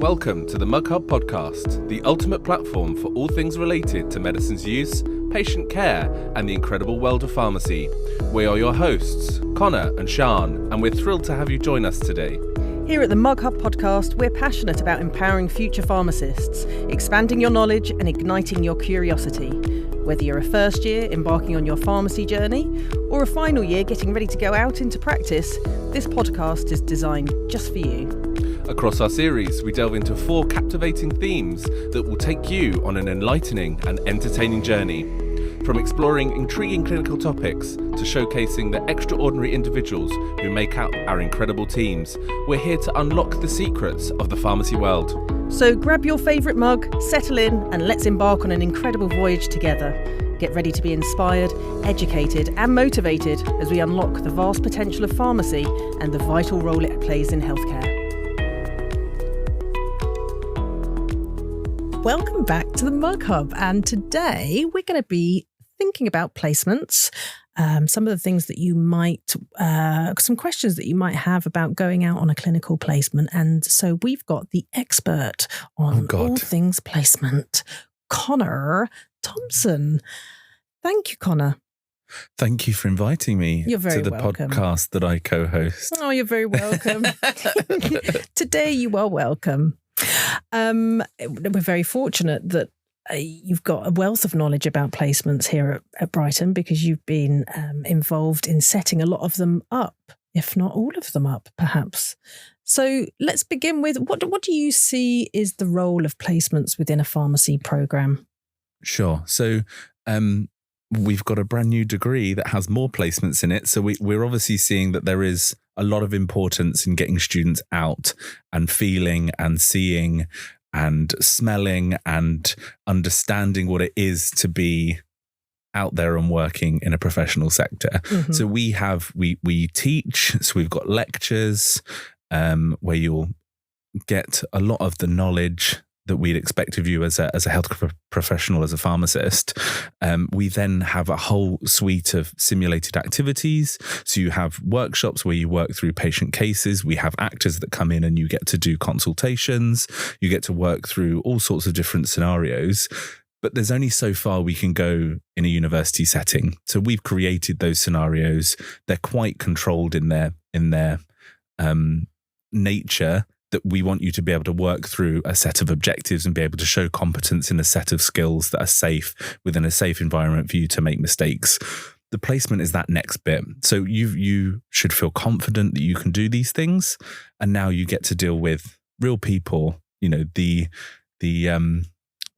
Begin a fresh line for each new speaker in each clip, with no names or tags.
Welcome to the Mug Hub podcast, the ultimate platform for all things related to medicine's use, patient care, and the incredible world of pharmacy. We are your hosts, Connor and Sian, and we're thrilled to have you join us today.
Here at the Mug Hub podcast, we're passionate about empowering future pharmacists, expanding your knowledge and igniting your curiosity. Whether you're a first year embarking on your pharmacy journey or a final year getting ready to go out into practice, this podcast is designed just for you.
Across our series, we delve into 4 captivating themes that will take you on an enlightening and entertaining journey. From exploring intriguing clinical topics to showcasing the extraordinary individuals who make up our incredible teams, we're here to unlock the secrets of the pharmacy world.
So grab your favourite mug, settle in, and let's embark on an incredible voyage together. Get ready to be inspired, educated, and motivated as we unlock the vast potential of pharmacy and the vital role it plays in healthcare. Welcome back to the Mug Hub, and today we're going to be thinking about placements, some of the things that you might, some questions that you might have about going out on a clinical placement. And so we've got the expert on all things placement, Connor Thompson. Thank you, Connor.
Thank you for inviting me
to the
welcome. Podcast that I co-host.
Oh, you're very welcome. Today you are welcome. We're very fortunate that you've got a wealth of knowledge about placements here at Brighton, because you've been involved in setting a lot of them up, if not all of them up, perhaps. So let's begin with what do you see is the role of placements within a pharmacy program?
Sure. So we've got a brand new degree that has more placements in it. So we're obviously seeing that there is a lot of importance in getting students out and feeling and seeing and smelling and understanding what it is to be out there and working in a professional sector. Mm-hmm. So we teach, so we've got lectures where you'll get a lot of the knowledge that we'd expect of you as a healthcare professional, as a pharmacist. We then have a whole suite of simulated activities. So you have workshops where you work through patient cases. We have actors that come in and you get to do consultations. You get to work through all sorts of different scenarios. But there's only so far we can go in a university setting. So we've created those scenarios. They're quite controlled in their nature, that we want you to be able to work through a set of objectives and be able to show competence in a set of skills that are safe within a safe environment for you to make mistakes. The placement is that next bit. So you should feel confident that you can do these things. And now you get to deal with real people, you know, the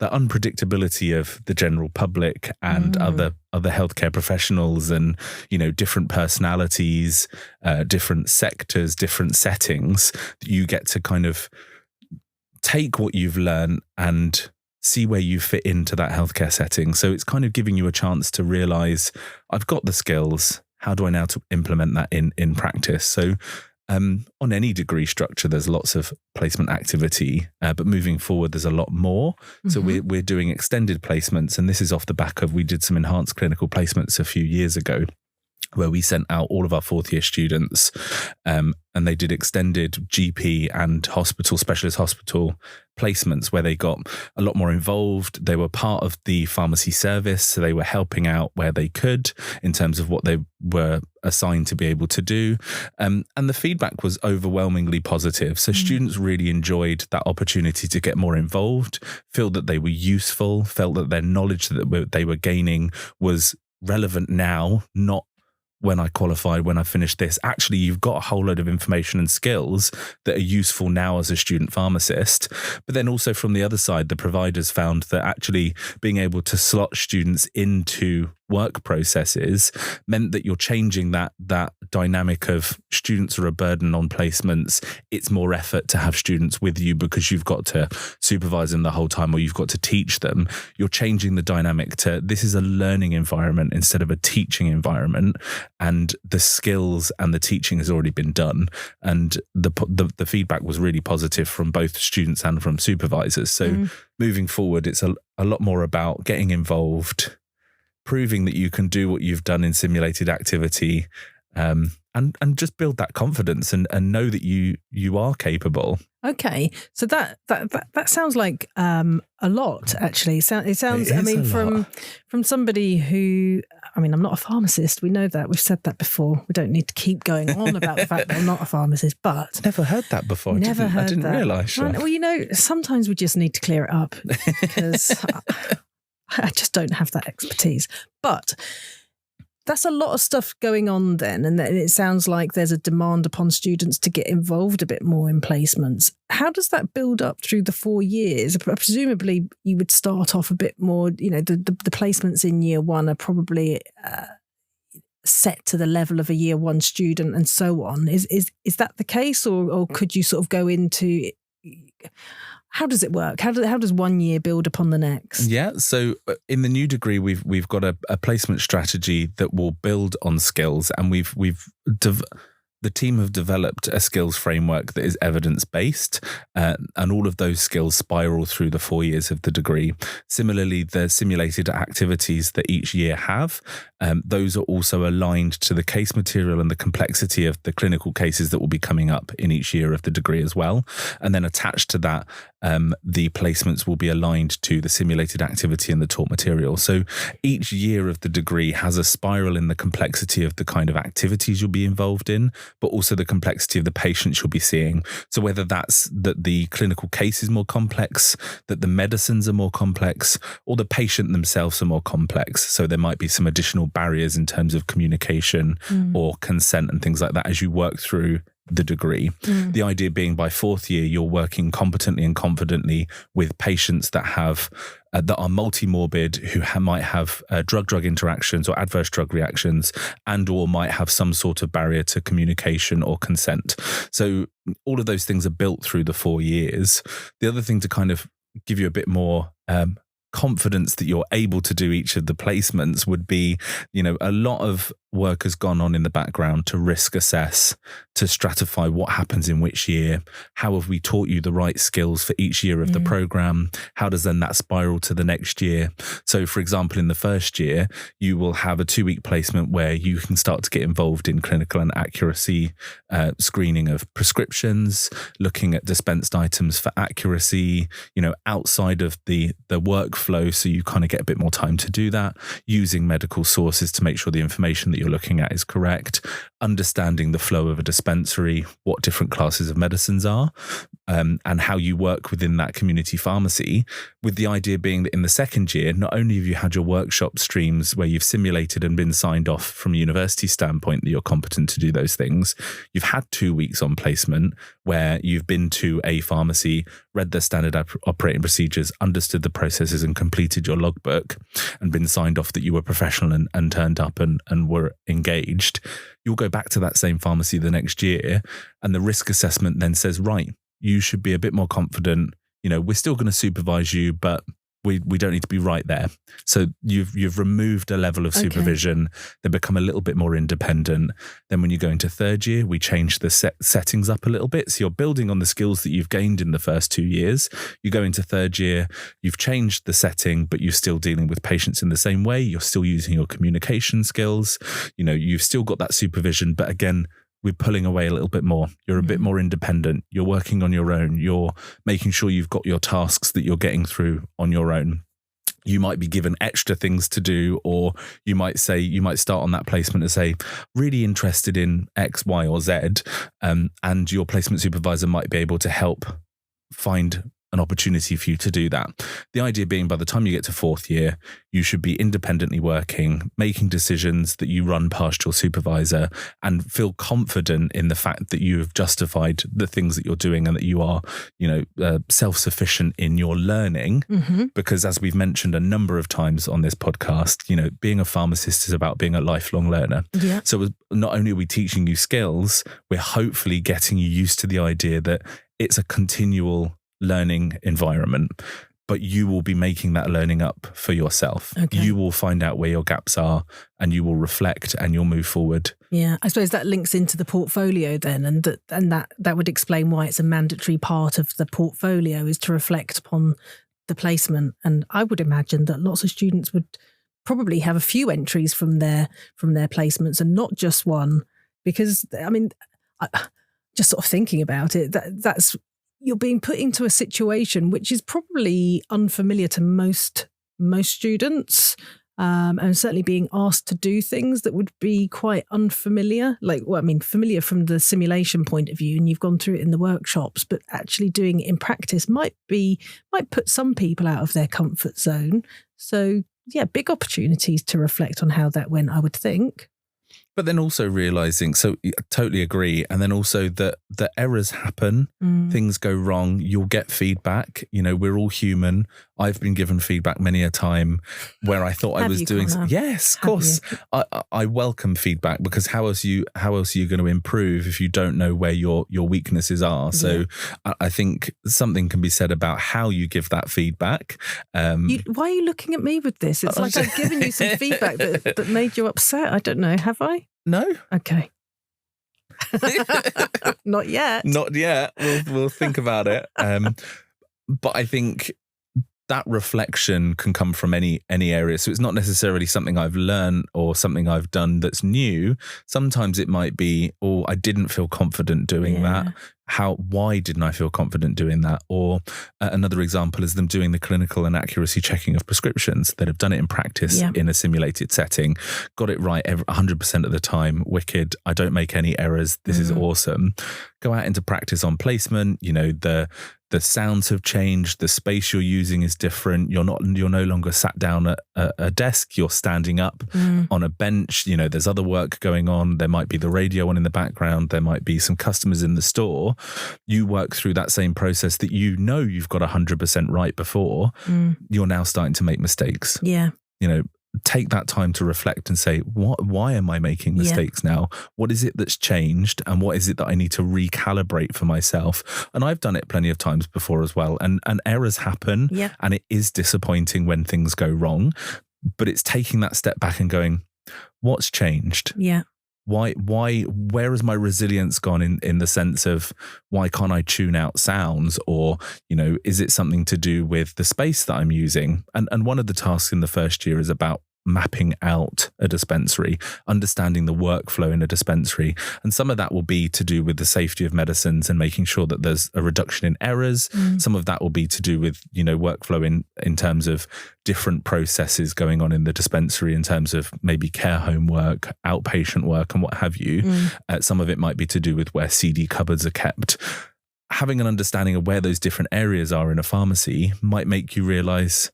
unpredictability of the general public and other healthcare professionals, and, you know, different personalities, different sectors, different settings. You get to kind of take what you've learned and see where you fit into that healthcare setting. So it's kind of giving you a chance to realize, I've got the skills. How do I now to implement that in practice? So on any degree structure, there's lots of placement activity, but moving forward, there's a lot more. Mm-hmm. So we're doing extended placements, and this is off the back of, we did some enhanced clinical placements a few years ago, where we sent out all of our 4th year students, and they did extended GP and specialist hospital placements, where they got a lot more involved. They were part of the pharmacy service, so they were helping out where they could in terms of what they were assigned to be able to do. And the feedback was overwhelmingly positive. So students really enjoyed that opportunity to get more involved, feel that they were useful, felt that their knowledge that they were gaining was relevant now, not when I qualified, when I finished this. Actually, you've got a whole load of information and skills that are useful now as a student pharmacist. But then also from the other side, the providers found that actually being able to slot students into work processes meant that you're changing that dynamic of students are a burden on placements. It's more effort to have students with you because you've got to supervise them the whole time, or you've got to teach them. You're changing the dynamic to, this is a learning environment instead of a teaching environment, and the skills and the teaching has already been done. And the feedback was really positive from both students and from supervisors. So moving forward, it's a lot more about getting involved, proving that you can do what you've done in simulated activity, and and just build that confidence and know that you are capable.
Okay, so that sounds like a lot, actually. It sounds. I mean, from somebody who, I mean, I'm not a pharmacist. We know that. We've said that before. We don't need to keep going on about the fact that I'm not a pharmacist. But
never heard that before. I didn't realise.
Right, well, you know, sometimes we just need to clear it up because I just don't have that expertise. But that's a lot of stuff going on then. And it sounds like there's a demand upon students to get involved a bit more in placements. How does that build up through the 4 years? Presumably you would start off a bit more, you know, the placements in year one are probably set to the level of a year one student and so on. Is that the case? Or could you sort of go into... How does it work? How does 1 year build upon the next?
Yeah, so in the new degree, we've got a placement strategy that will build on skills, and the team have developed a skills framework that is evidence-based, and all of those skills spiral through the 4 years of the degree. Similarly, the simulated activities that each year have, those are also aligned to the case material and the complexity of the clinical cases that will be coming up in each year of the degree as well. And then attached to that, the placements will be aligned to the simulated activity and the taught material. So each year of the degree has a spiral in the complexity of the kind of activities you'll be involved in, but also the complexity of the patients you'll be seeing. So whether that's that the clinical case is more complex, that the medicines are more complex, or the patient themselves are more complex. So there might be some additional barriers in terms of communication or consent and things like that as you work through the degree. The idea being by fourth year, you're working competently and confidently with patients that have that are multimorbid, who might have drug-drug interactions or adverse drug reactions, and or might have some sort of barrier to communication or consent. So all of those things are built through the 4 years. The other thing to kind of give you a bit more confidence that you're able to do each of the placements would be, you know, a lot of work has gone on in the background to risk assess, to stratify what happens in which year. How have we taught you the right skills for each year of the program? How does then that spiral to the next year? So, for example, in the first year, you will have a 2-week placement where you can start to get involved in clinical and accuracy screening of prescriptions, looking at dispensed items for accuracy, you know, outside of the workflow. So you kind of get a bit more time to do that, using medical sources to make sure the information that you're looking at is correct, understanding the flow of a dispensary, what different classes of medicines are, and how you work within that community pharmacy, with the idea being that in the second year, not only have you had your workshop streams where you've simulated and been signed off from a university standpoint that you're competent to do those things, you've had 2 weeks on placement where you've been to a pharmacy, read their standard operating procedures, understood the processes and completed your logbook and been signed off that you were professional and turned up and were engaged. You'll go back to that same pharmacy the next year, and the risk assessment then says, right, you should be a bit more confident. You know, we're still going to supervise you, but we don't need to be right there. So you've removed a level of supervision. They become a little bit more independent. Then when you go into third year, we change the settings up a little bit. So you're building on the skills that you've gained in the first 2 years. You go into third year, you've changed the setting, but you're still dealing with patients in the same way. You're still using your communication skills. You know, you've still got that supervision, but again, we're pulling away a little bit more. You're a bit more independent. You're working on your own. You're making sure you've got your tasks that you're getting through on your own. You might be given extra things to do, or you might start on that placement and say, really interested in X, Y, or Z. And your placement supervisor might be able to help find an opportunity for you to do that. The idea being by the time you get to fourth year, you should be independently working, making decisions that you run past your supervisor, and feel confident in the fact that you have justified the things that you're doing and that you are, you know, self-sufficient in your learning. Because as we've mentioned a number of times on this podcast, you know, being a pharmacist is about being a lifelong learner. Yeah. So not only are we teaching you skills, we're hopefully getting you used to the idea that it's a continual learning environment, but you will be making that learning up for yourself. You will find out where your gaps are, and you will reflect, and you'll move forward.
Yeah, I suppose that links into the portfolio then, and that would explain why it's a mandatory part of the portfolio, is to reflect upon the placement. And I would imagine that lots of students would probably have a few entries from their placements and not just one. Because, I mean, just sort of thinking about it, that's you're being put into a situation which is probably unfamiliar to most students. And certainly being asked to do things that would be quite unfamiliar, familiar from the simulation point of view, and you've gone through it in the workshops, but actually doing it in practice might put some people out of their comfort zone. So yeah, big opportunities to reflect on how that went, I would think.
But then also realizing, so I totally agree. And then also that the errors happen, things go wrong, you'll get feedback. You know, we're all human. I've been given feedback many a time where I thought I was doing. Yes, of course. I welcome feedback, because how else are you going to improve if you don't know where your weaknesses are? So I think something can be said about how you give that feedback.
Why are you looking at me with this? It's like I've given you some feedback that made you upset. I don't know. Have I?
No.
Okay. Not yet.
Not yet. We'll think about it. But I think that reflection can come from any area. So it's not necessarily something I've learned or something I've done that's new. Sometimes it might be, I didn't feel confident doing that. Why didn't I feel confident doing that? Or another example is them doing the clinical and accuracy checking of prescriptions that have done it in practice in a simulated setting, got it right 100% of the time. Wicked. I don't make any errors. This is awesome. Go out into practice on placement. You know, the sounds have changed. The space you're using is different. You're no longer sat down at a desk. You're standing up on a bench. You know, there's other work going on. There might be the radio on in the background. There might be some customers in the store. You work through that same process that you've got 100% right before. You're now starting to make mistakes.
Yeah.
You know, take that time to reflect and say, why am I making mistakes now? What is it that's changed? And what is it that I need to recalibrate for myself? And I've done it plenty of times before as well. And errors happen. Yeah. And it is disappointing when things go wrong. But it's taking that step back and going, what's changed?
Yeah.
Why, where has my resilience gone in the sense of why can't I tune out sounds? Or, you know, is it something to do with the space that I'm using? And one of the tasks in the first year is about mapping out a dispensary, understanding the workflow in a dispensary. And some of that will be to do with the safety of medicines and making sure that there's a reduction in errors. Some of that will be to do with, you know, workflow in terms of different processes going on in the dispensary in terms of maybe care home work, outpatient work and what have you. Some of it might be to do with where CD cupboards are kept. Having an understanding of where those different areas are in a pharmacy might make you realize,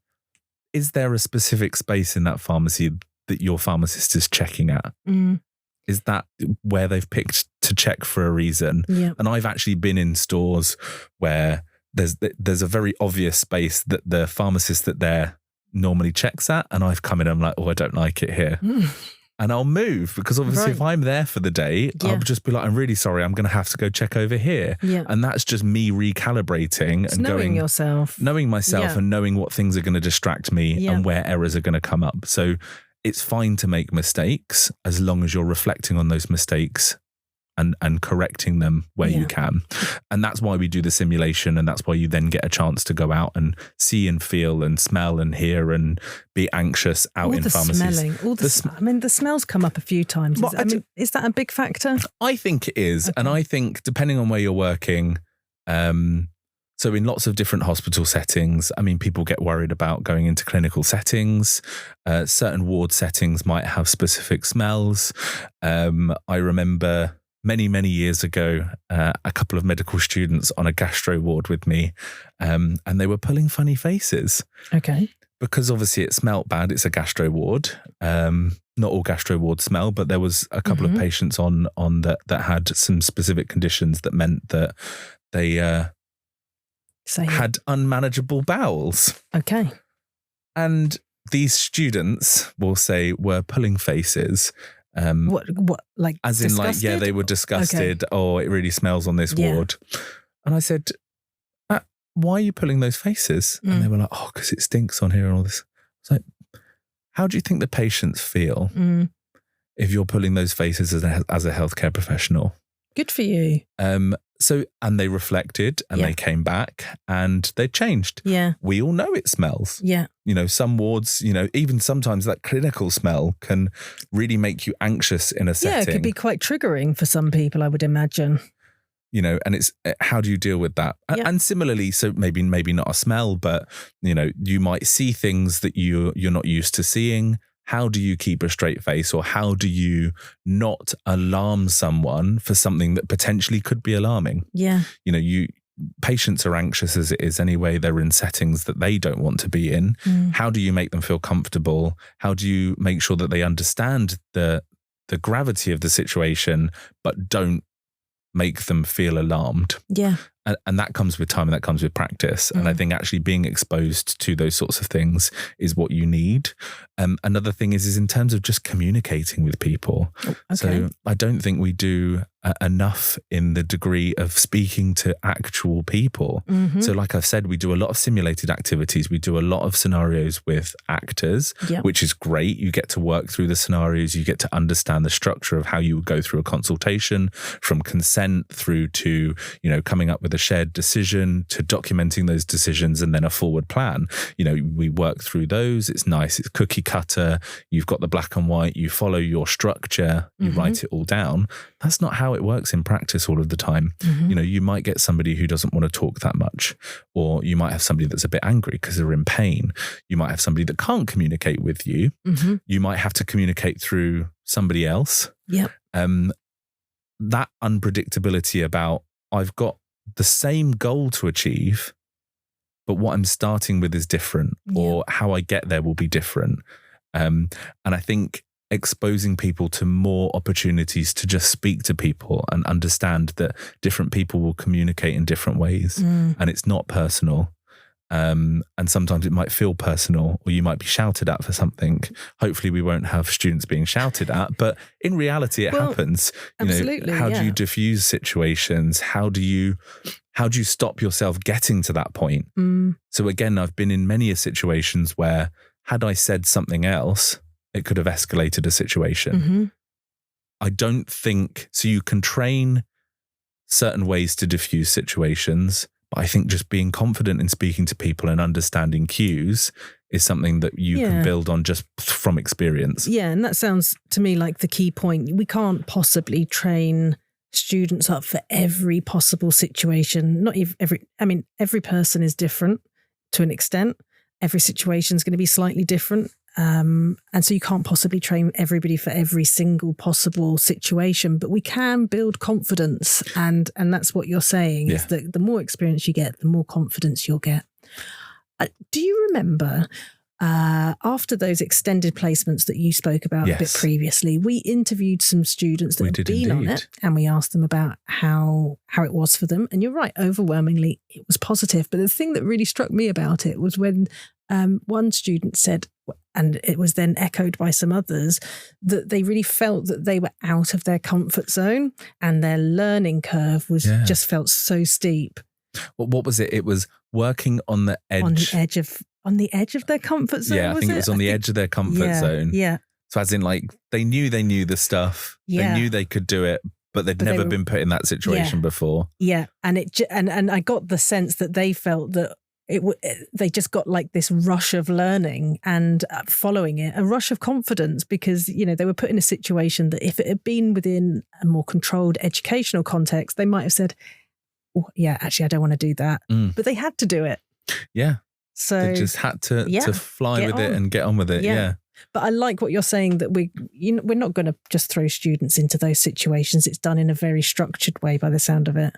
is there a specific space in that pharmacy that your pharmacist is checking at? Is that where they've picked to check for a reason? Yeah. And I've actually been in stores where there's a very obvious space that the pharmacist that there normally checks at, and I've come in and I'm like, I don't like it here. And I'll move, because obviously if I'm there for the day, I'll just be like, I'm really sorry, I'm going to have to go check over here. Yeah. And that's just me recalibrating and knowing myself and knowing what things are going to distract me and where errors are going to come up. So it's fine to make mistakes as long as you're reflecting on those mistakes and correcting them where you can. And that's why we do the simulation, and that's why you then get a chance to go out and see and feel and smell and hear and be anxious out in pharmacies.
Smelling, the smells come up a few times. Is that a big factor?
I think it is. Okay. And I think depending on where you're working, so in lots of different hospital settings, I mean, people get worried about going into clinical settings. Certain ward settings might have specific smells. I remember many, many years ago, a couple of medical students on a gastro ward with me, and they were pulling funny faces.
Okay.
Because obviously it smelt bad. It's a gastro ward. Not all gastro wards smell, but there was a couple of patients on that had some specific conditions that meant that they had unmanageable bowels.
Okay.
And these students, will say, were pulling faces.
What like
as
disgusted?
In like, yeah, they were disgusted. Okay. Oh, it really smells on this ward. And I said, why are you pulling those faces? And they were like, because it stinks on here and all this. I was like, how do you think the patients feel if you're pulling those faces as a healthcare professional?
Good for you.
And they reflected and they came back and they changed.
Yeah.
We all know it smells.
Yeah.
Some wards, even sometimes that clinical smell can really make you anxious in a setting.
Yeah, it could be quite triggering for some people, I would imagine.
And it's how do you deal with that?
Yeah.
And similarly, so maybe not a smell, but, you might see things that you're not used to seeing. How do you keep a straight face, or how do you not alarm someone for something that potentially could be alarming?
Yeah.
Patients are anxious as it is anyway. They're in settings that they don't want to be in. How do you make them feel comfortable? How do you make sure that they understand the gravity of the situation, but don't make them feel alarmed?
Yeah.
And that comes with time and that comes with practice. And I think actually being exposed to those sorts of things is what you need. Another thing is in terms of just communicating with people.
Okay.
So I don't think we do enough in the degree of speaking to actual people. So like I've said, we do a lot of simulated activities. We do a lot of scenarios with actors, which is great. You get to work through the scenarios. You get to understand the structure of how you would go through a consultation, from consent through to, coming up with a shared decision, to documenting those decisions, and then a forward plan. We work through those. It's nice. It's cookie cutter. You've got the black and white. You follow your structure. You write it all down. That's not how it works in practice all of the time. You might get somebody who doesn't want to talk that much, or you might have somebody that's a bit angry because they're in pain. You might have somebody that can't communicate with you. You might have to communicate through somebody else. That unpredictability about, I've got the same goal to achieve, but what I'm starting with is different, or how I get there will be different. And I think exposing people to more opportunities to just speak to people and understand that different people will communicate in different ways, and it's not personal. And sometimes it might feel personal, or you might be shouted at for something. Hopefully we won't have students being shouted at, but in reality it happens.
Absolutely,
how do you diffuse situations? How do you stop yourself getting to that point? So again, I've been in many situations where had I said something else, it could have escalated a situation. I don't think, so you can train certain ways to diffuse situations, but I think just being confident in speaking to people and understanding cues is something that you can build on just from experience. Yeah,
and that sounds to me like the key point. We can't possibly train students up for every possible situation. Not every person is different to an extent. Every situation is going to be slightly different. And so you can't possibly train everybody for every single possible situation, but we can build confidence. And that's what you're saying, is that the more experience you get, the more confidence you'll get. Do you remember after those extended placements that you spoke about a bit previously, we interviewed some students that had been on it, and we asked them about how it was for them. And you're right, overwhelmingly, it was positive. But the thing that really struck me about it was when one student said, and it was then echoed by some others, that they really felt that they were out of their comfort zone and their learning curve was just felt so steep.
Well, what was it? It was working on the edge.
On the edge of their comfort zone.
Yeah, I think it was on the edge of their comfort zone.
Yeah.
So as in, like, they knew the stuff.
Yeah.
They knew they could do it, but they'd never been put in that situation before. Yeah,
and I got the sense that they felt that they just got like this rush of learning and following it, a rush of confidence, because, they were put in a situation that if it had been within a more controlled educational context, they might have said, oh, yeah, actually, I don't want to do that. But they had to do it.
Yeah.
So
they just had to fly with it and get on with it. Yeah.
But I like what you're saying, that we're not going to just throw students into those situations. It's done in a very structured way by the sound of it.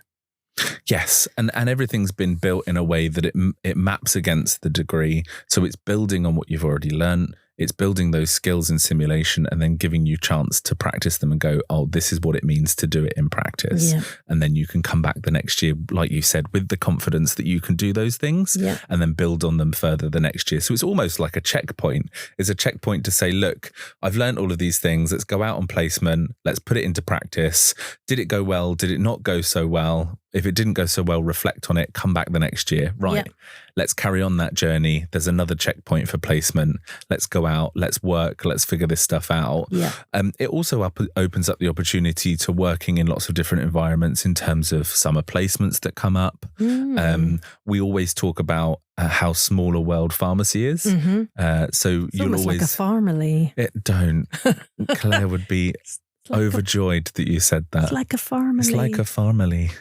Yes, and everything's been built in a way that it maps against the degree. So it's building on what you've already learned. It's building those skills in simulation and then giving you chance to practice them and go, oh, this is what it means to do it in practice. Yeah. And then you can come back the next year, like you said, with the confidence that you can do those things and then build on them further the next year. So it's almost like a checkpoint. It's a checkpoint to say, look, I've learned all of these things. Let's go out on placement. Let's put it into practice. Did it go well? Did it not go so well? if it didn't go so well, reflect on it, come back the next year. Right.
Yeah.
Let's carry on that journey. There's another checkpoint for placement. Let's go out, let's work, let's figure this stuff out.
Yeah.
It also opens up the opportunity to working in lots of different environments in terms of summer placements that come up. We always talk about how small a world pharmacy is. So
It's
you'll
almost
always...
like a farmily.
Don't. Claire would be overjoyed that you said that.
It's like a farmily.
It's like a farmily.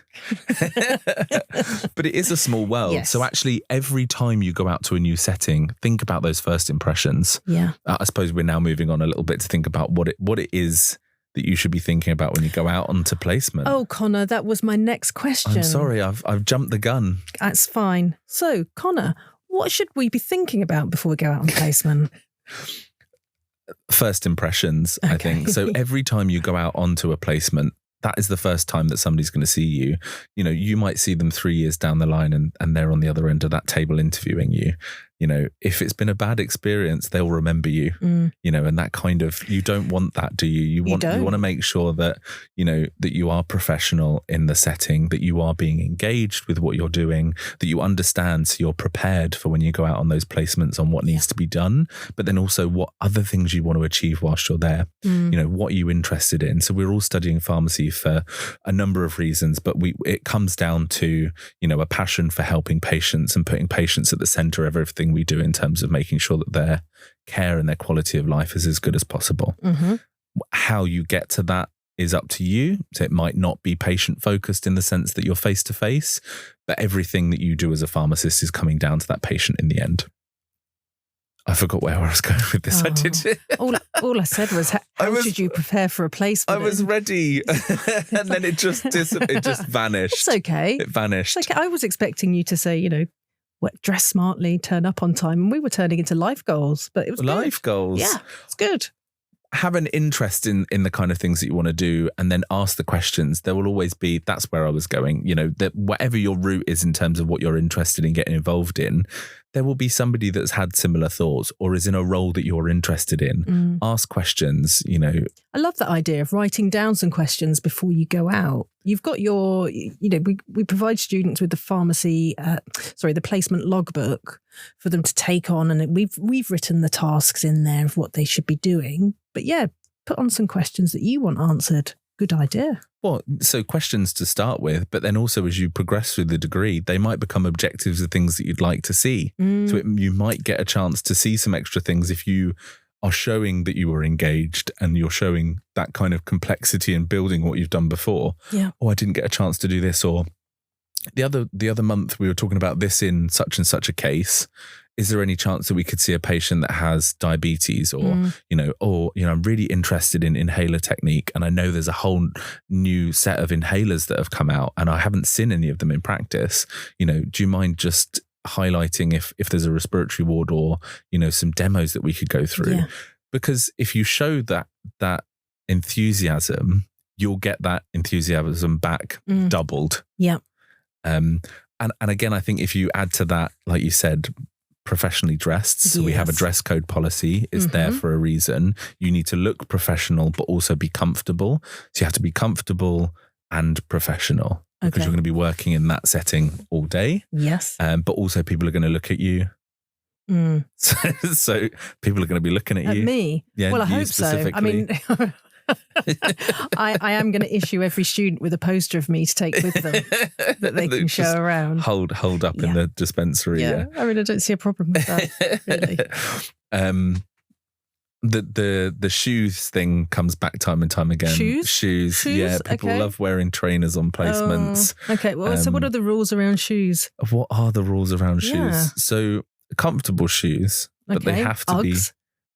But it is a small world.
Yes.
So actually, every time you go out to a new setting, think about those first impressions.
Yeah.
I suppose we're now moving on a little bit to think about what it is that you should be thinking about when you go out onto placement.
Oh, Connor, that was my next question.
I'm sorry, I've jumped the gun.
That's fine. So, Connor, what should we be thinking about before we go out on placement?
First impressions, I think. So every time you go out onto a placement, that is the first time that somebody's going to see you. You know, you might see them 3 years down the line and they're on the other end of that table interviewing you. You know, if it's been a bad experience, they'll remember you, you know, and that kind of, you don't want that, do you? You want to make sure that, you know, that you are professional in the setting, that you are being engaged with what you're doing, that you understand, so you're prepared for when you go out on those placements on what needs to be done, but then also what other things you want to achieve whilst you're there. You know, what are you interested in? So we're all studying pharmacy for a number of reasons, but it comes down to, you know, a passion for helping patients and putting patients at the center of everything we do in terms of making sure that their care and their quality of life is as good as possible. How you get to that is up to you. So it might not be patient focused in the sense that you're face to face, but everything that you do as a pharmacist is coming down to that patient in the end. I forgot where I was going with this. I did.
All I said was, how should you prepare for a placement?
I was ready, and then it just vanished.
It's okay.
It vanished.
It's okay. I was expecting you to say, you know, dress smartly, turn up on time, and we were turning into life goals. But it was
life goals.
Yeah, it's good.
Have an interest in the kind of things that you want to do, and then ask the questions. There will always be, that's where I was going, you know, that whatever your route is in terms of what you're interested in getting involved in, there will be somebody that's had similar thoughts or is in a role that you're interested in. Ask questions, you know.
I love that idea of writing down some questions before you go out. You've got your, you know, we provide students with the the placement logbook for them to take on, and we've written the tasks in there of what they should be doing. But yeah, put on some questions that you want answered. Good idea.
Well, so questions to start with, but then also as you progress through the degree, they might become objectives of things that you'd like to see. So you might get a chance to see some extra things if you are showing that you were engaged and you're showing that kind of complexity in building what you've done before.
Yeah.
Oh, I didn't get a chance to do this. Or the other month we were talking about this in such and such a case. Is there any chance that we could see a patient that has diabetes or, I'm really interested in inhaler technique, and I know there's a whole new set of inhalers that have come out and I haven't seen any of them in practice. You know, do you mind just highlighting if there's a respiratory ward or, you know, some demos that we could go through?
Yeah.
Because if you show that enthusiasm, you'll get that enthusiasm back doubled.
Yeah.
And again, I think if you add to that, like you said, professionally dressed. So we have a dress code policy. It's there for a reason. You need to look professional, but also be comfortable. So you have to be comfortable and professional because you're going to be working in that setting all day.
Yes.
But also people are going to look at you. So people are going to be looking at you.
At me?
Yeah,
well, I hope so. I mean, I am going to issue every student with a poster of me to take with them that they can show around.
Hold up in the dispensary. Yeah.
I mean, I don't see a problem with that, really.
The shoes thing comes back time and time again. Shoes. Yeah, people love wearing trainers on placements.
Okay, well, so what are the rules around shoes?
What are the rules around shoes? So comfortable shoes, but they have to be.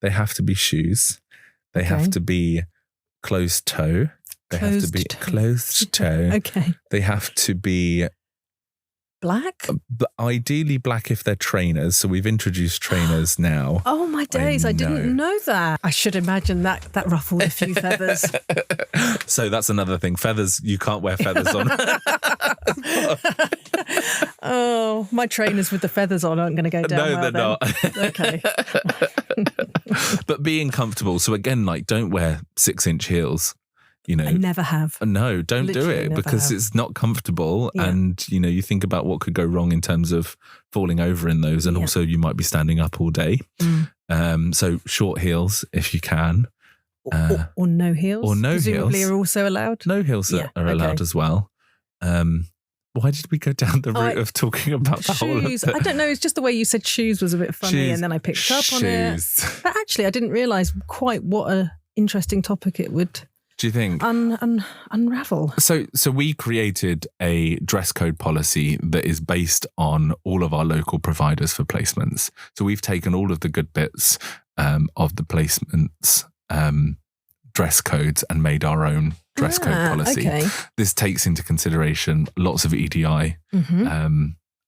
They have to be shoes. They have to be closed toe. They have to be closed toe.
Okay.
They have to be
black?
But ideally black if they're trainers. So we've introduced trainers now.
Oh my days, I didn't know that. I should imagine that ruffled a few feathers.
So that's another thing. Feathers, you can't wear feathers on.
Oh, my trainers with the feathers on aren't going to go down well.
No, they're not.
Okay.
But being comfortable. So again, like, don't wear 6-inch heels.
I never have.
No, don't do
Literally
it
never
because
have.
it's not comfortable.
Yeah.
And, you think about what could go wrong in terms of falling over in those. And also you might be standing up all day. So short heels if you can.
Or no heels.
Or no
Presumably
heels.
are also allowed.
No heels are allowed as well. Why did we go down the route of talking about the
shoes?
whole of
I don't know. It's just the way you said shoes was a bit funny, and then I picked up on it. But actually, I didn't realise quite what an interesting topic it would.
Do you think?
Unravel.
So we created a dress code policy that is based on all of our local providers for placements. So we've taken all of the good bits of the placements dress codes and made our own dress code policy.
Okay.
This takes into consideration lots of EDI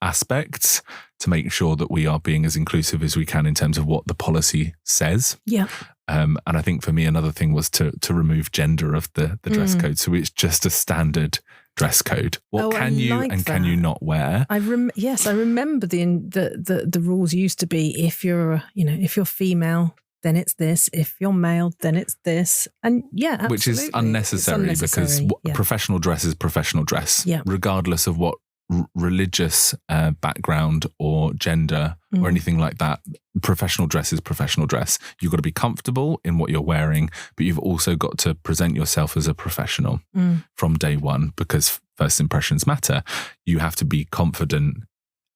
aspects to make sure that we are being as inclusive as we can in terms of what the policy says.
Yeah.
And I think for me, another thing was to remove gender of the dress code. So it's just a standard dress code. What can you and can you not wear?
Yes, I remember the rules used to be if you're female, then it's this. If you're male, then it's this. And absolutely.
Which is unnecessary because professional dress is professional dress, regardless of what religious background or gender or anything like that. Professional dress is professional dress. You've got to be comfortable in what you're wearing, but you've also got to present yourself as a professional from day one, because first impressions matter. You have to be confident,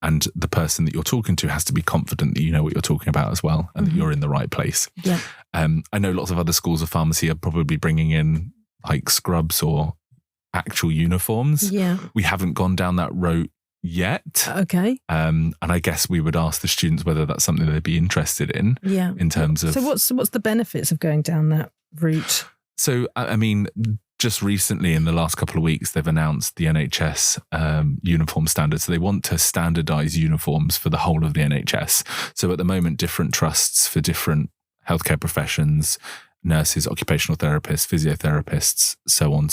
and the person that you're talking to has to be confident that you know what you're talking about as well, and that you're in the right place. Yeah. I know lots of other schools of pharmacy are probably bringing in like scrubs or actual uniforms. Yeah. We haven't gone down that route yet.
Okay.
And I guess we would ask the students whether that's something they'd be interested in. Yeah. In terms of.
So what's the benefits of going down that route?
So, I mean, just recently in the last couple of weeks, they've announced the NHS uniform standards. So they want to standardise uniforms for the whole of the NHS. So at the moment, different trusts for different healthcare professions, nurses, occupational therapists, physiotherapists, so on,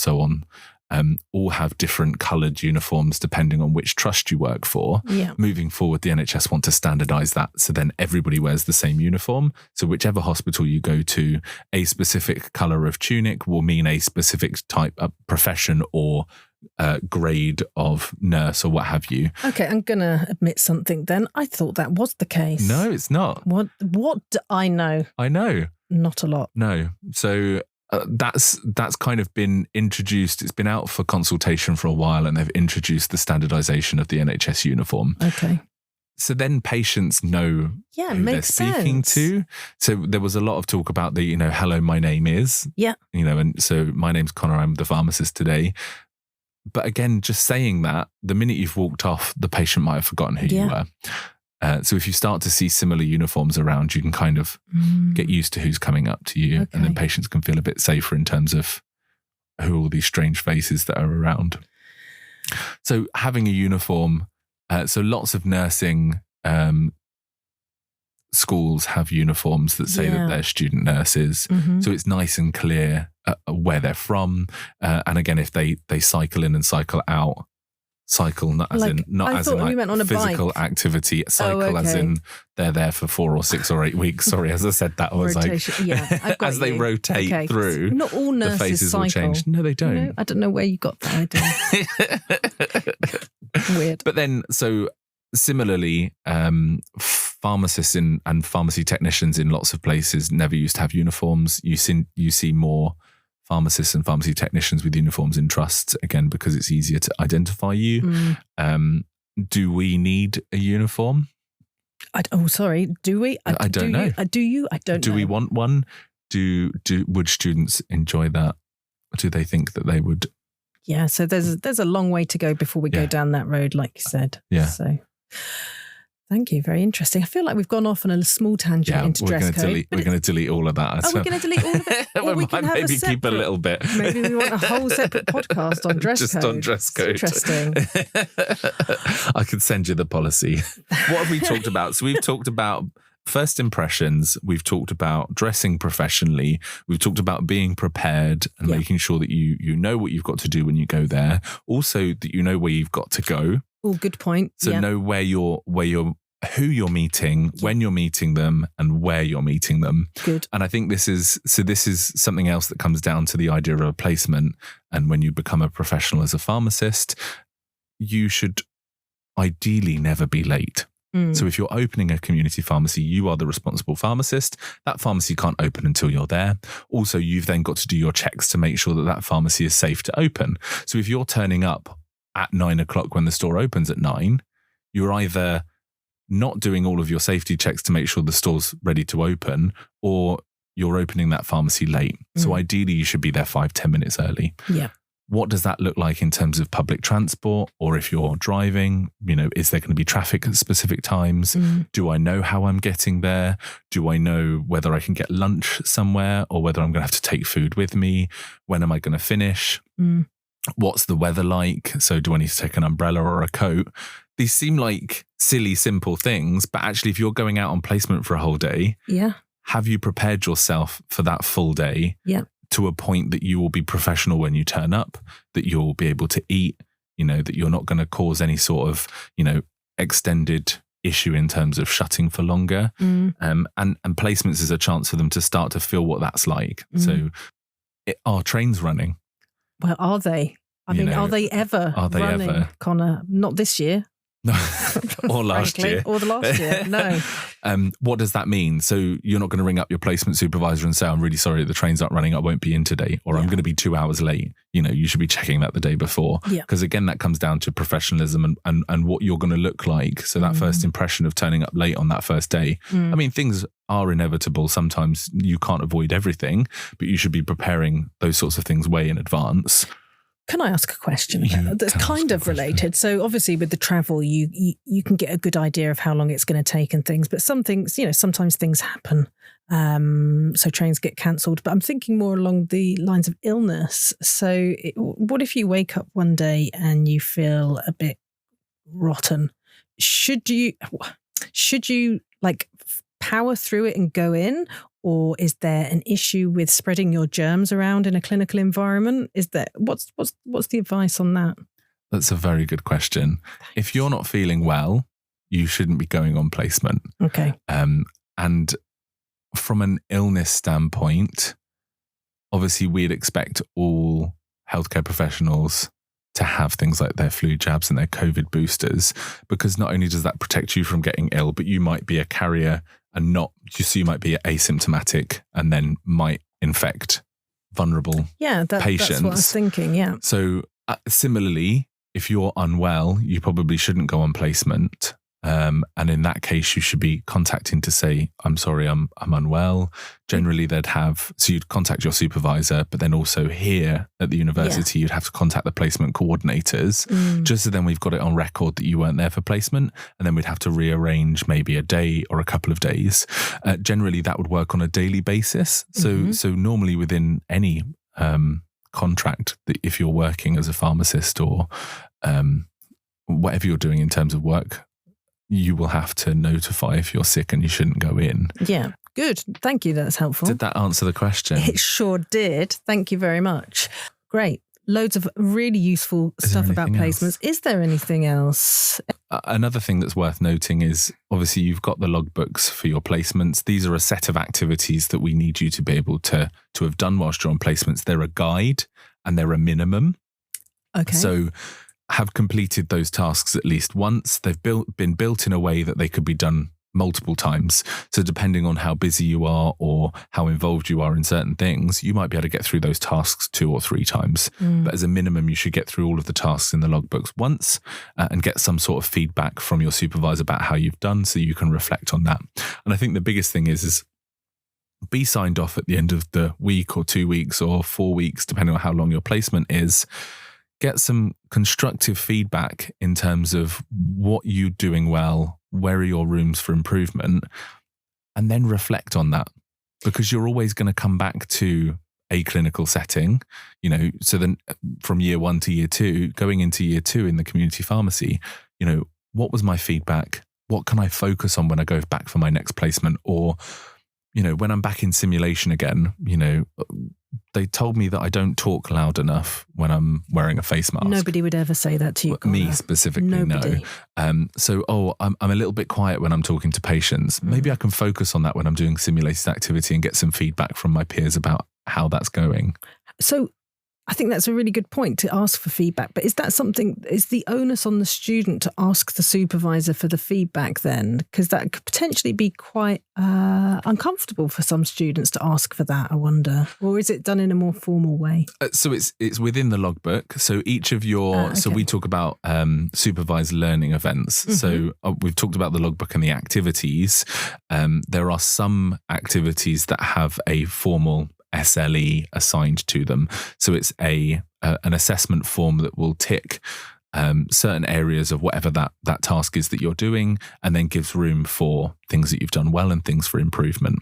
all have different coloured uniforms depending on which trust you work for. Yeah. Moving forward, the NHS want to standardise that, so then everybody wears the same uniform. So whichever hospital you go to, a specific colour of tunic will mean a specific type of profession or grade of nurse or what have you. Okay,
I'm going to admit something then. I thought that was the case.
No, it's not.
What do I know?
I know.
Not a lot.
No. So that's kind of been introduced. It's been out for consultation for a while, and they've introduced the standardisation of the NHS uniform. Okay. So then patients know who they're speaking to. So there was a lot of talk about the, hello, my name is. Yeah. And so my name's Connor, I'm the pharmacist today. But again, just saying that, the minute you've walked off, the patient might have forgotten who you were. So if you start to see similar uniforms around, you can kind of get used to who's coming up to you. Okay. And then patients can feel a bit safer in terms of who are all these strange faces that are around. So having a uniform, so lots of nursing schools have uniforms that say that they're student nurses. Mm-hmm. So it's nice and clear where they're from. And again, if they cycle in and cycle out, cycle not as in physical activity, cycle as in they're there for 4 or 6 or 8 weeks. Sorry, as I said that, I was I've got as they rotate through,
not all nurses
the faces
cycle.
will change. No, they don't.
No, I don't know where you got that idea. Weird.
But then, so similarly, pharmacists and pharmacy technicians in lots of places never used to have uniforms. You see more pharmacists and pharmacy technicians with uniforms in trusts, again, because it's easier to identify you. Do we need a uniform?
Do we?
I don't know.
Do you? I don't know.
Do we want one? Would students enjoy that? Do they think that they would?
Yeah, so there's a long way to go before we go down that road, like you said.
Yeah.
So thank you. Very interesting. I feel like we've gone off on a small tangent into dress code.
We're going to delete all of that.
We're going to delete all of it? Or we can have
maybe keep a little bit.
Maybe we want a whole separate podcast on dress code.
Just on dress code.
Interesting.
I could send you the policy. What have we talked about? So we've talked about first impressions. We've talked about dressing professionally. We've talked about being prepared and making sure that you know what you've got to do when you go there. Also that you know where you've got to go.
Oh, good point.
So know where you're who you're meeting, when you're meeting them, and where you're meeting them.
Good.
And I think this is something else that comes down to the idea of a placement. And when you become a professional as a pharmacist, you should ideally never be late. So if you're opening a community pharmacy, you are the responsible pharmacist. That pharmacy can't open until you're there. Also, you've then got to do your checks to make sure that that pharmacy is safe to open. So if you're turning up at 9 o'clock when the store opens at 9, you're either not doing all of your safety checks to make sure the store's ready to open, or you're opening that pharmacy late. So ideally, you should be there 5-10 minutes early.
Yeah.
What does that look like in terms of public transport? Or if you're driving, is there going to be traffic at specific times? Do I know how I'm getting there? Do I know whether I can get lunch somewhere or whether I'm going to have to take food with me? When am I going to finish? What's the weather like? So do I need to take an umbrella or a coat? These seem like silly, simple things, but actually if you're going out on placement for a whole day, have you prepared yourself for that full day? To a point that you will be professional when you turn up, that you'll be able to eat, that you're not going to cause any sort of, extended issue in terms of shutting for longer. And placements is a chance for them to start to feel what that's like. So are trains running?
Well, are they? I mean, are they ever running, Connor? Not this year.
No, or last year.
Or the last year, no.
What does that mean? So you're not going to ring up your placement supervisor and say, I'm really sorry, the trains aren't running, I won't be in today, or I'm going to be 2 hours late. You should be checking that the day before. Because again, that comes down to professionalism and what you're going to look like. So that first impression of turning up late on that first day. I mean, things are inevitable. Sometimes you can't avoid everything, but you should be preparing those sorts of things way in advance.
Can I ask a question that's kind of related? So obviously with the travel, you can get a good idea of how long it's going to take and things, but some things, sometimes things happen. So trains get cancelled, but I'm thinking more along the lines of illness. So what if you wake up one day and you feel a bit rotten? Should you like power through it and go in? Or is there an issue with spreading your germs around in a clinical environment? Is there what's the advice on that?
That's a very good question.
Thanks.
If you're not feeling well, you shouldn't be going on placement.
Okay.
And from an illness standpoint, obviously we'd expect all healthcare professionals to have things like their flu jabs and their COVID boosters, because not only does that protect you from getting ill, but you might be a carrier and you might be asymptomatic and then might infect vulnerable patients.
That's what I was thinking,
So similarly, if you're unwell, you probably shouldn't go on placement. And in that case, you should be contacting to say, I'm sorry, I'm unwell. Generally, so you'd contact your supervisor, but then also here at the university, you'd have to contact the placement coordinators, just so then we've got it on record that you weren't there for placement. And then we'd have to rearrange maybe a day or a couple of days. Generally, that would work on a daily basis. So normally within any contract, that if you're working as a pharmacist or whatever you're doing in terms of work, you will have to notify if you're sick and you shouldn't go in.
Yeah, good. Thank you. That's helpful.
Did that answer the question?
It sure did. Thank you very much. Great. Loads of really useful stuff about placements. Is there anything else?
Another thing that's worth noting is obviously you've got the logbooks for your placements. These are a set of activities that we need you to be able to have done whilst you're on placements. They're a guide and they're a minimum.
Okay.
So have completed those tasks at least once. They've been built in a way that they could be done multiple times. So depending on how busy you are or how involved you are in certain things, you might be able to get through those tasks 2 or 3 times. But as a minimum, you should get through all of the tasks in the logbooks once and get some sort of feedback from your supervisor about how you've done so you can reflect on that. And I think the biggest thing is be signed off at the end of the week or 2 weeks or 4 weeks, depending on how long your placement is. Get some constructive feedback in terms of what you're doing well, where are your rooms for improvement, and then reflect on that, because you're always going to come back to a clinical setting, so then from year 1 to year 2, going into year 2 in the community pharmacy, what was my feedback? What can I focus on when I go back for my next placement? Or when I'm back in simulation again, they told me that I don't talk loud enough when I'm wearing a face mask.
Nobody would ever say that to you, Connor.
Me specifically,
Nobody.
No. I'm a little bit quiet when I'm talking to patients. Maybe I can focus on that when I'm doing simulated activity and get some feedback from my peers about how that's going. So
I think that's a really good point, to ask for feedback. But is the onus on the student to ask the supervisor for the feedback then? Because that could potentially be quite uncomfortable for some students to ask for that, I wonder. Or is it done in a more formal way?
So it's within the logbook. So each of your, so we talk about supervised learning events. Mm-hmm. So we've talked about the logbook and the activities. There are some activities that have a formal SLE assigned to them. So it's an assessment form that will tick certain areas of whatever that task is that you're doing, and then gives room for things that you've done well and things for improvement.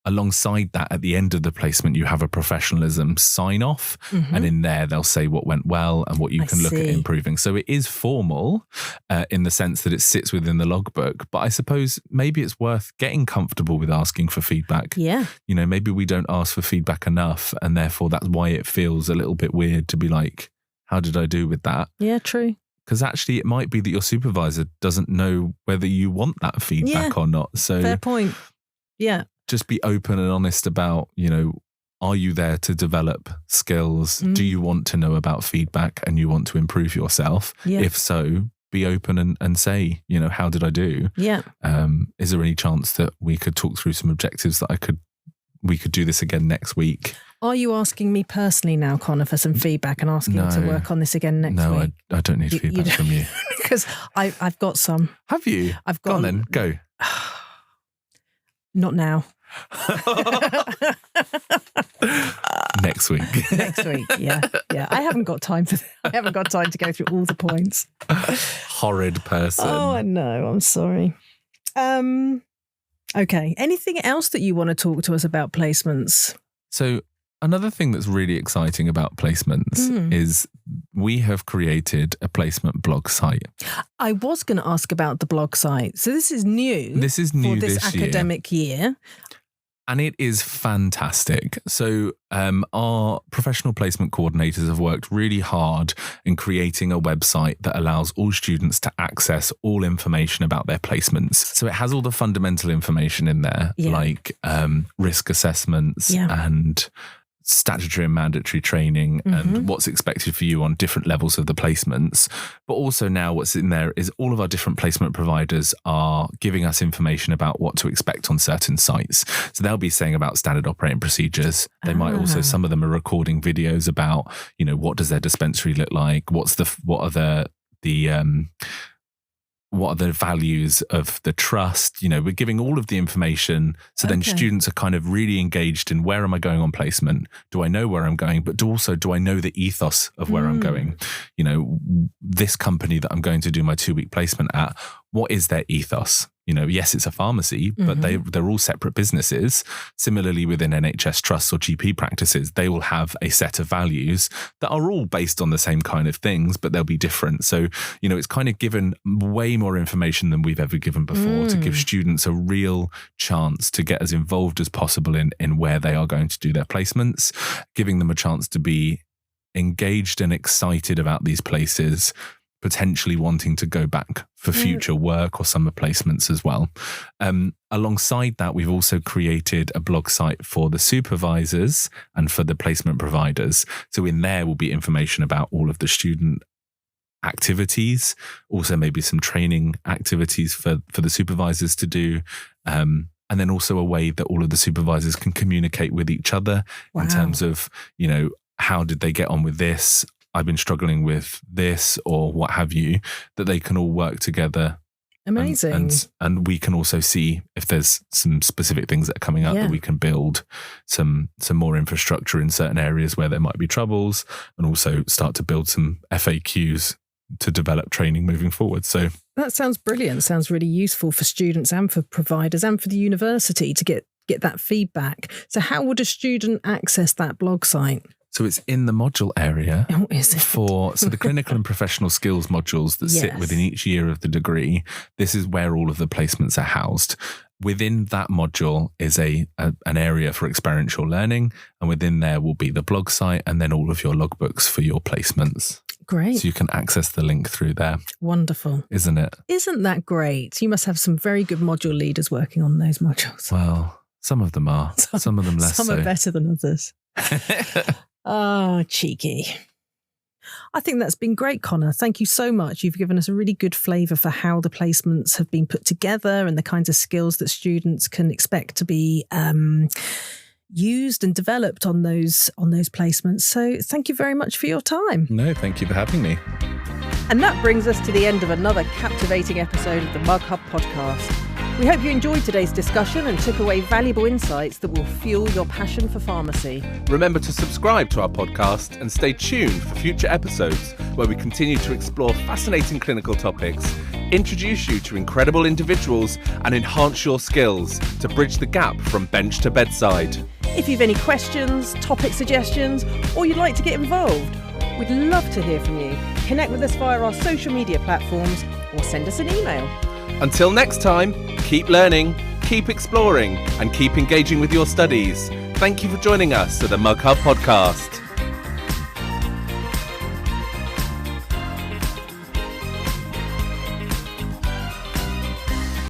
Alongside that, at the end of the placement, you have a professionalism sign off, and in there they'll say what went well and what you can look at improving. So it is formal in the sense that it sits within the logbook, but I suppose maybe it's worth getting comfortable with asking for feedback.
Yeah.
Maybe we don't ask for feedback enough, and therefore that's why it feels a little bit weird to be like, how did I do with that?
Yeah, true.
Because actually it might be that your supervisor doesn't know whether you want that feedback or not. So
fair point. Yeah.
Just be open and honest about, are you there to develop skills? Do you want to know about feedback and you want to improve yourself?
Yeah.
If so, be open and say, how did I do?
Yeah.
Is there any chance that we could talk through some objectives that we could do this again next week?
Are you asking me personally now, Connor, for some feedback and asking to work on this again next week?
No, I don't need feedback from you.
Because I've got some.
Have you?
I've got.
Go on then, go.
Not now.
Next week.
Next week, yeah. I haven't got time for that. I haven't got time to go through all the points.
Horrid person.
Oh, I know. I'm sorry. Okay. Anything else that you want to talk to us about placements?
So another thing that's really exciting about placements is we have created a placement blog site.
I was going to ask about the blog site. So this is new.
This is new
for this academic year.
And it is fantastic. So our professional placement coordinators have worked really hard in creating a website that allows all students to access all information about their placements. So it has all the fundamental information in there, like risk assessments and statutory and mandatory training and what's expected for you on different levels of the placements. But also now what's in there is all of our different placement providers are giving us information about what to expect on certain sites. So they'll be saying about standard operating procedures. They might also, some of them are recording videos about, what does their dispensary look like? What are the values of the trust? We're giving all of the information. So then students are kind of really engaged in, where am I going on placement? Do I know where I'm going? But do I know the ethos of where I'm going? This company that I'm going to do my 2-week placement at, what is their ethos? Yes, it's a pharmacy, but they're all separate businesses. Similarly, within NHS trusts or GP practices, they will have a set of values that are all based on the same kind of things, but they'll be different. So, it's kind of given way more information than we've ever given before to give students a real chance to get as involved as possible in where they are going to do their placements, giving them a chance to be engaged and excited about these places, potentially wanting to go back for future work or summer placements as well. Alongside that, we've also created a blog site for the supervisors and for the placement providers. So in there will be information about all of the student activities, also maybe some training activities for the supervisors to do. And then also a way that all of the supervisors can communicate with each other in terms of, how did they get on with this? I've been struggling with this or what have you, that they can all work together.
Amazing.
And we can also see if there's some specific things that are coming up that we can build some more infrastructure in certain areas where there might be troubles, and also start to build some FAQs to develop training moving forward. So
that sounds brilliant. Sounds really useful for students and for providers and for the university to get that feedback. So how would a student access that blog site?
So it's in the module area.
Oh, is it?
So the clinical and professional skills modules that sit within each year of the degree, this is where all of the placements are housed. within that module is an area for experiential learning, and within there will be the blog site and then all of your logbooks for your placements.
Great.
So you can access the link through there.
Wonderful.
Isn't it?
Isn't that great? You must have some very good module leaders working on those modules.
Well, some of them are. Some of them less so.
Some are better than others. Oh, cheeky. I think that's been great, Connor. Thank you so much. You've given us a really good flavour for how the placements have been put together and the kinds of skills that students can expect to be used and developed on those placements. So thank you very much for your time.
No, thank you for having me.
And that brings us to the end of another captivating episode of the Mug Hub podcast. We hope you enjoyed today's discussion and took away valuable insights that will fuel your passion for pharmacy.
Remember to subscribe to our podcast and stay tuned for future episodes where we continue to explore fascinating clinical topics, introduce you to incredible individuals, and enhance your skills to bridge the gap from bench to bedside.
If you've any questions, topic suggestions, or you'd like to get involved, we'd love to hear from you. Connect with us via our social media platforms or send us an email.
Until next time, keep learning, keep exploring, and keep engaging with your studies. Thank you for joining us at the Mug Hub podcast.